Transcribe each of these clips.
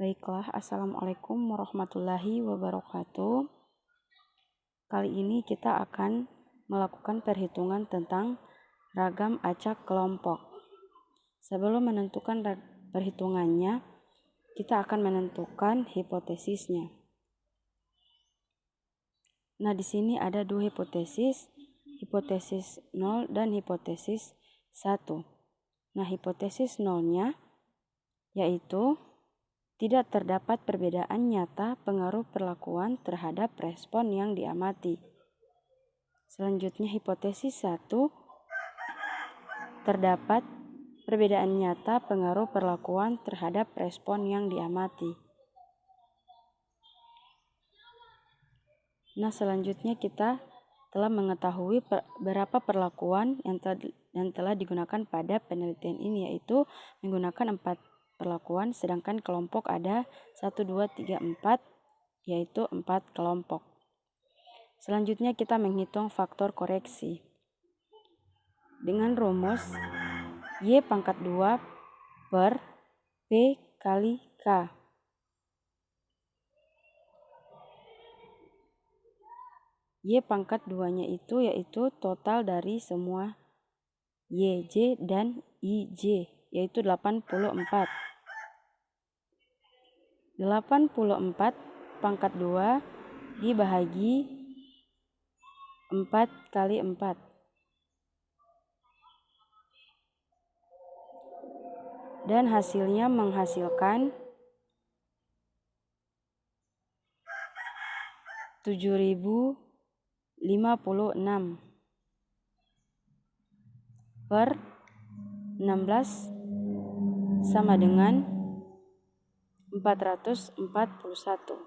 Baiklah, Assalamualaikum warahmatullahi wabarakatuh. Kali ini kita akan melakukan perhitungan tentang ragam acak kelompok. Sebelum menentukan perhitungannya, kita akan menentukan hipotesisnya. Nah, di sini ada dua hipotesis 0 dan hipotesis 1. Nah, hipotesis 0-nya yaitu tidak terdapat perbedaan nyata pengaruh perlakuan terhadap respon yang diamati. Selanjutnya hipotesis 1, terdapat perbedaan nyata pengaruh perlakuan terhadap respon yang diamati. Nah, selanjutnya kita telah mengetahui berapa perlakuan yang telah digunakan pada penelitian ini, yaitu menggunakan 4 perlakuan, sedangkan kelompok ada 1, 2, 3, 4, yaitu 4 kelompok. Selanjutnya kita menghitung faktor koreksi. Dengan rumus Y pangkat 2 per P kali K. Y pangkat 2-nya itu yaitu total dari semua YJ dan IJ, yaitu 84. 84 pangkat 2 dibahagi 4 kali 4. Dan hasilnya menghasilkan 7056 per 16 sama dengan 441.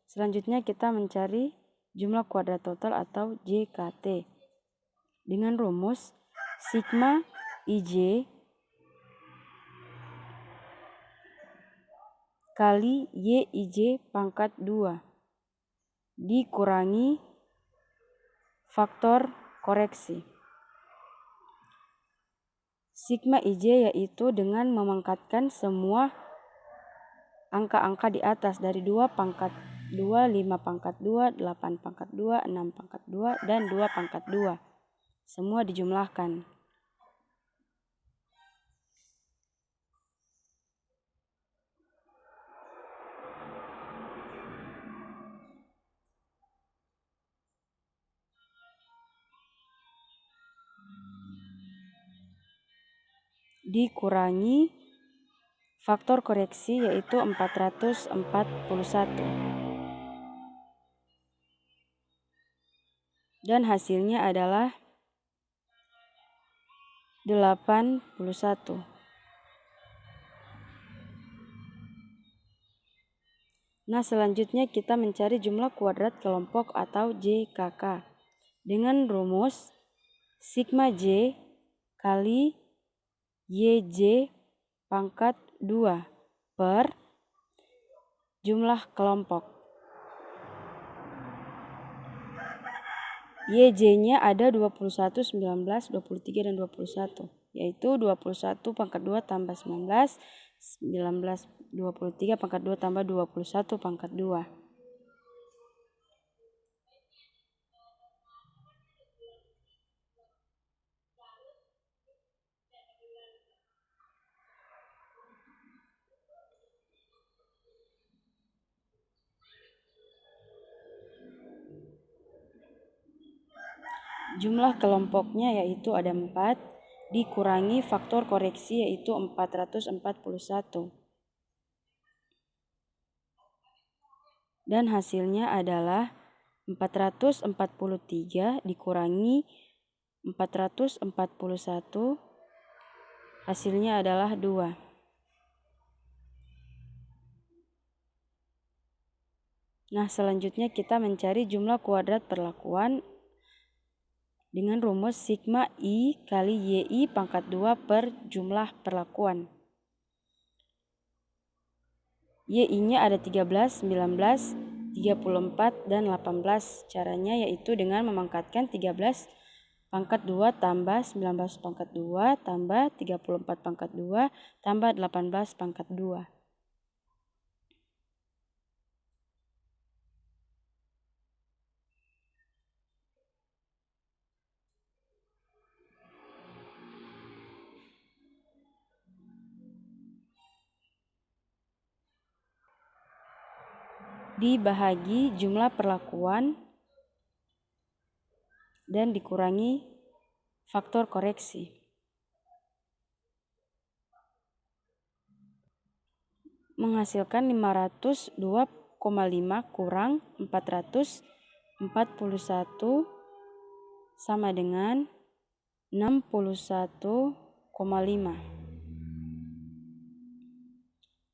Selanjutnya kita mencari jumlah kuadrat total atau JKT. Dengan rumus sigma IJ kali YIJ pangkat 2 dikurangi faktor koreksi. Sigma IJ yaitu dengan memangkatkan semua angka-angka di atas dari 2 pangkat 2, 5 pangkat 2, 8 pangkat 2, 6 pangkat 2, dan 2 pangkat 2. Semua dijumlahkan. Dikurangi faktor koreksi yaitu 441. Dan hasilnya adalah 81. Nah, selanjutnya kita mencari jumlah kuadrat kelompok atau JKK dengan rumus sigma J kali YJ pangkat 2 per jumlah kelompok. YJ-nya ada 21, 19, 23, dan 21, yaitu 21 pangkat 2 tambah 19, 19, 23 pangkat 2 tambah 21 pangkat 2. Jumlah kelompoknya yaitu ada 4 dikurangi faktor koreksi yaitu 441. Dan hasilnya adalah 443 dikurangi 441, hasilnya adalah 2. Nah, selanjutnya kita mencari jumlah kuadrat perlakuan dengan rumus sigma I kali YI pangkat 2 per jumlah perlakuan. YI-nya ada 13, 19, 34, dan 18. Caranya yaitu dengan memangkatkan 13 pangkat 2 tambah 19 pangkat 2 tambah 34 pangkat 2 tambah 18 pangkat 2. Dibahagi jumlah perlakuan dan dikurangi faktor koreksi. Menghasilkan 502,5 kurang 441 sama dengan 61,5.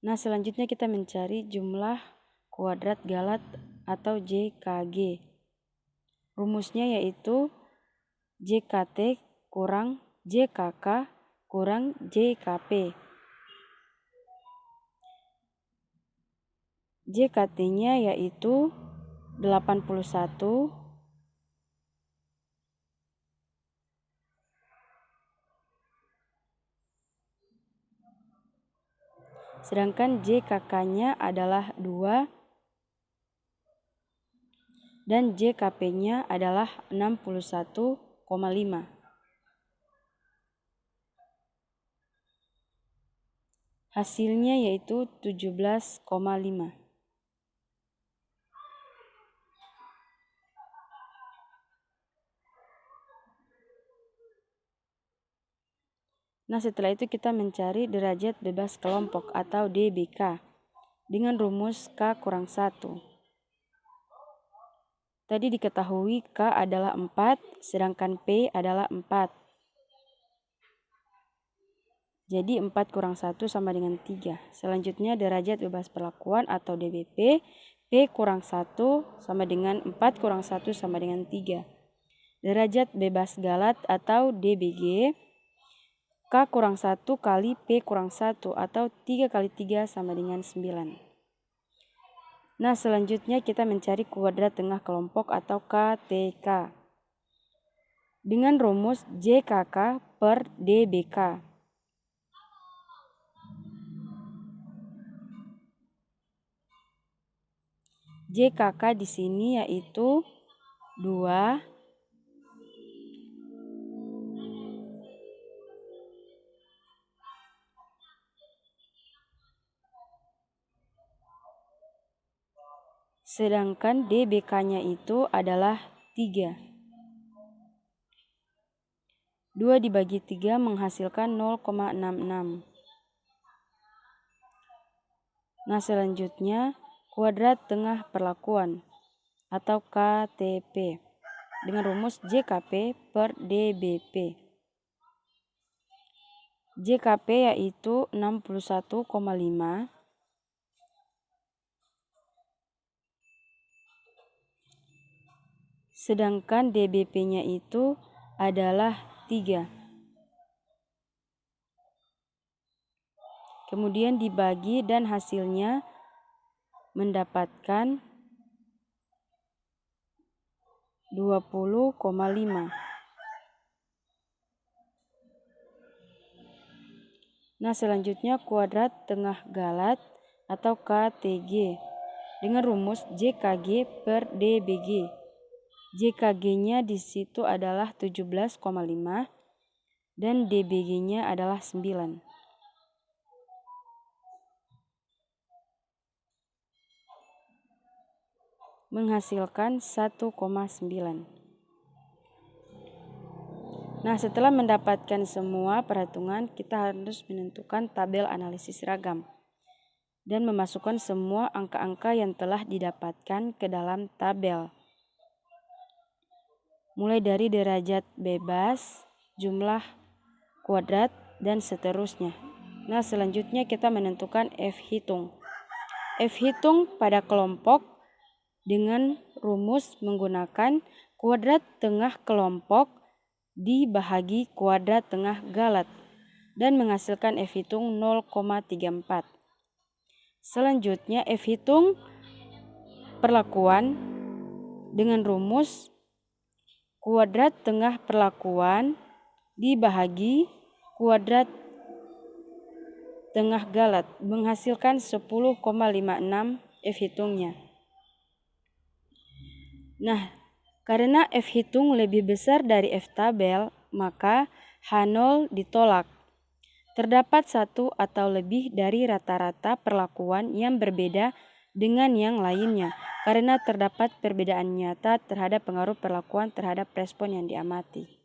Nah, selanjutnya kita mencari jumlah kuadrat galat atau JKG. Rumusnya yaitu JKT kurang JKK kurang JKP. JKT-nya yaitu 81, sedangkan JKK-nya adalah 2 dan JKP-nya adalah 61,5. Hasilnya yaitu 17,5. Nah, setelah itu kita mencari derajat bebas kelompok atau DBK dengan rumus K kurang 1. Tadi diketahui K adalah 4, sedangkan P adalah 4. Jadi 4 kurang 1 sama dengan 3. Selanjutnya derajat bebas perlakuan atau DBP, P kurang 1 sama dengan 4 kurang 1 sama dengan 3. Derajat bebas galat atau DBG, K kurang 1 kali P kurang 1 atau 3 kali 3 sama dengan 9. Nah, selanjutnya kita mencari kuadrat tengah kelompok atau KTK dengan rumus JKK per DBK. JKK di sini yaitu 2 sedangkan DBK-nya itu adalah 3. 2 dibagi 3 menghasilkan 0,66. Nah, selanjutnya kuadrat tengah perlakuan atau KTP dengan rumus JKP per DBP. JKP yaitu 61,5 sedangkan DBP-nya itu adalah 3. Kemudian dibagi dan hasilnya mendapatkan 20,5. Nah, selanjutnya kuadrat tengah galat atau KTG dengan rumus JKG per DBG. JKG-nya di situ adalah 17,5 dan DBG-nya adalah 9. Menghasilkan 1,9. Nah, setelah mendapatkan semua perhitungan, kita harus menentukan tabel analisis ragam dan memasukkan semua angka-angka yang telah didapatkan ke dalam tabel. Mulai dari derajat bebas, jumlah kuadrat, dan seterusnya. Nah, selanjutnya kita menentukan F hitung. F hitung pada kelompok dengan rumus menggunakan kuadrat tengah kelompok dibahagi kuadrat tengah galat dan menghasilkan F hitung 0,34. Selanjutnya F hitung perlakuan dengan rumus Kuadrat tengah perlakuan dibahagi kuadrat tengah galat menghasilkan 10,56 F hitungnya. Nah, karena F hitung lebih besar dari F tabel, maka H0 ditolak. Terdapat satu atau lebih dari rata-rata perlakuan yang berbeda dengan yang lainnya karena terdapat perbedaan nyata terhadap pengaruh perlakuan terhadap respon yang diamati.